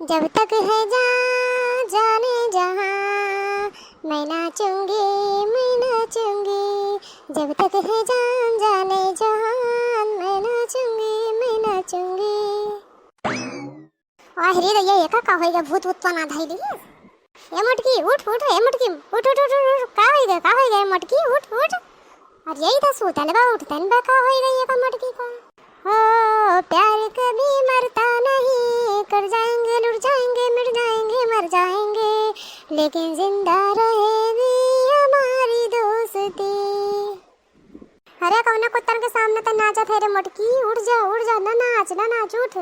जब तक है जाने जहां मैं नाचूंगी, मैं नाचूंगी। जब तक है जाने जहां मैं नाचूंगी, मैं नाचूंगी। अरे रे ये का होइगा भूत भूत ना धाइली ए मटकी उठ उठ ए मटकी उठ उठ उठ उठ का होइगा ए मटकी उठ उठ। अरे यही तो सूतल बा उठतन बा का होइगा ये का मटकी का। हो प्यार कभी मरता नहीं, कर जाएंगे लुट जाएंगे मिट जाएंगे मर जाएंगे, लेकिन जिंदा रहेगी हमारी दोस्ती। अरे कौन कुत्तन के सामने तो नाचा थे रे मटकी, उठ जा ना नाच उठ।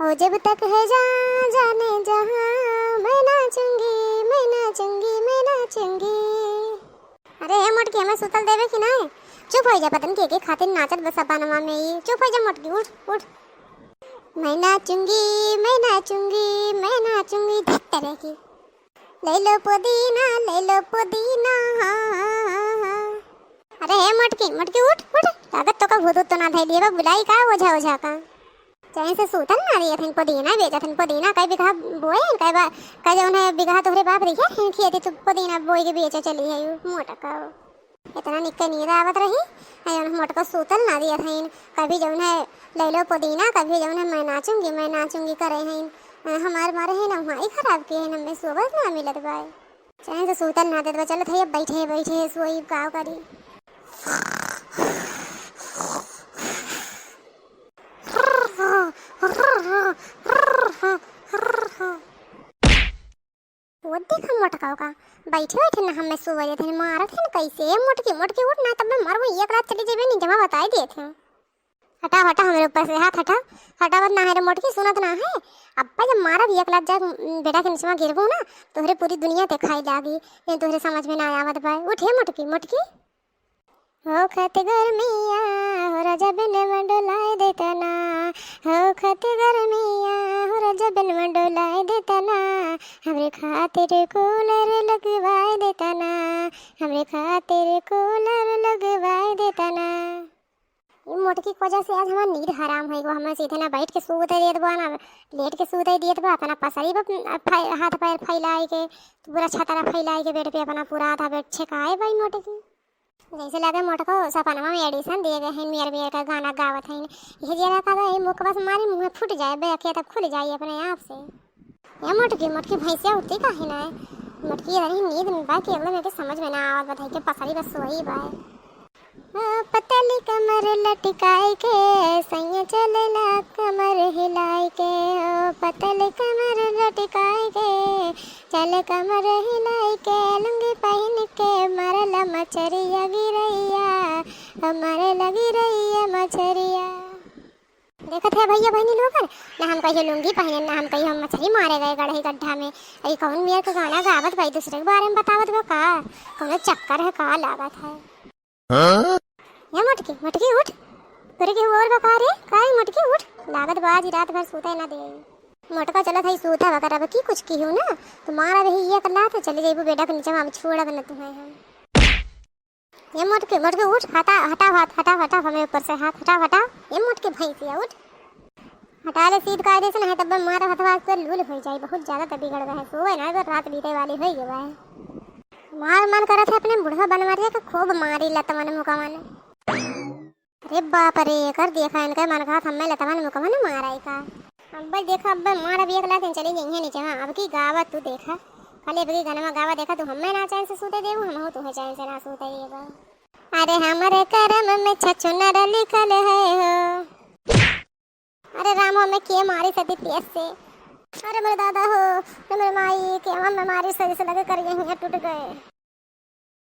ओ जब तक है जाने जहां मैं नाचूंगी, मैं नाचूंगी, मैं नाचूंगी। अरे हे मटकी हमें सुतल देवे कि नहीं, चुप हो जा। पतन के खातिर नाचत बस अपनमा में ही चुप हो जा मटकी उठ उठ। मैं नाचूंगी, मैं नाचूंगी, मैं नाचूंगी धत्तरे की। ले लो पुदीना अरे हे मटकी उठ उठ। लागत तो का भूत तो ना धैलिए बा बुलाई का ओझा का। चाहे से सूतल ना दिए थन पुदीना बेचत पुदीना कई बिघा बोए कई जो उन्हें बिघा तोहरे बाप रही है खेती तो पुदीना बोई के बेचे चली है मोटा का। इतना निक्का नींद आवत रही है मोटका सूतल ना दिया था। कभी जो है ले लो पुदीना, कभी जो है मैं नाचूंगी करे हैं। हमारे मारे है ना माई खराब किए हैं, हमें सोबत ना मिलत बाय। चाहे से सूतल ना दे चलो थे बैठे सोई गाँव करी। वो देखा मोटकाओ का बैठे ना हमें सुबह थे मारा थे ना कैसे मोटकी उठ ना तब मैं मारो एक रात चली जेबे नहीं जमा बताई दिए थे। हटा हमारे ऊपर से हाथ हटा मत ना है रे मोटकी सुनत ना है। अब्बा जब मारा एक रात जा बेटा के नीचे गिरबो ना तोहरे पूरी दुनिया दिखाई लागी, ये तोहरे समझ में ना आवत भाई। उठे मोटकी हो खत गर्मिया हो राजा बिन मंडोलाए देता ना, हो खत गर्मिया हो राजा बिन मंडोलाए देता ना, हमरे खातिर कूलर लगवाए देता ना, हमरे खातिर कूलर लगवाए देता ना। ये मोटकी की वजह से आज हमारा नींद हराम है। हमें सीधे ना बैठ के सूते दिए बा ना लेट के सूते दिए बा। अपना पसरी हाथ पैर फैलाए के पूरा छतरा फैलाए के बेड पे अपना पूरा आधा बेड छेकाए भाई मोटकी। जैसे लगे मोटको सपनमा में एडिशन दिए गए हैं मेरे का गाना गावत है। ये जरा का मुख बस मारी मुँह फूट जाए बेखे तब खुल जाए अपने आप से। ये मोटकी भैंसिया उठती का है ना मोटकी रही नींद में बा के मेरे समझ में ना आवत बताई के पसरी बस वही बा। पतली कमर लटकाए के सैया चलेला कमर हिलाए के, पतली कमर लटकाए के चल कमर हिलाए के, लुंगी पहन के मरला मछरिया गिरैया हमारे लगी रही मछरिया। देखत है भैया बहनी लोग ना हम कहीं लुंगी पहने ना हम कहीं हम मछली मारे गए गढ़े गड्ढा में। अरे कौन मेरे को गाना गावत भाई दूसरे के बारे में बतावत बा का कौन चक्कर है का लागत है। या मोटकी उठ तेरे के और का रे काई मोटकी उठ लागत बाजी रात भर सोता ना दे। मोटका चला था सूता वगैरह अब की कुछ की हूं ना तुम्हारा भी ये करना था चले जाइबो बेटा के नीचे हम छोड़ा बन तुम्हें हम। ये मोटकी उठ हटा हमें ऊपर से हाथ हटा ये मोटकी भैंसिया उठ हटा ले सीध कायदे से नहीं तब मारा हथवा पर लूल हो जाए बहुत ज्यादा तब बिगड़ गए सोए ना अगर रात बीते वाली हो गई है। मार मन करा था अपने बुढ़वा बन मारिया के खूब मारी लतमन मुकमन। अरे बाप रे कर देखा इनका मन कहा हमें लतमन मुकमन मारा का। अब देखा अब मारा भी एक लाख चली गई है नीचे। हाँ अब की गावा तू देखा खाली अब की गनमा गावा देखा तू हमें ना चैन से सूते देबू हम तुम्हें चैन से ना सूते देबा। अरे हमारे करम में छछुनर लिखल है हो। अरे रामो में के मारी सती तेज से। अरे मेरे दादा हो मेरे माई के हम मारी सदी से लगे कर गए टूट गए।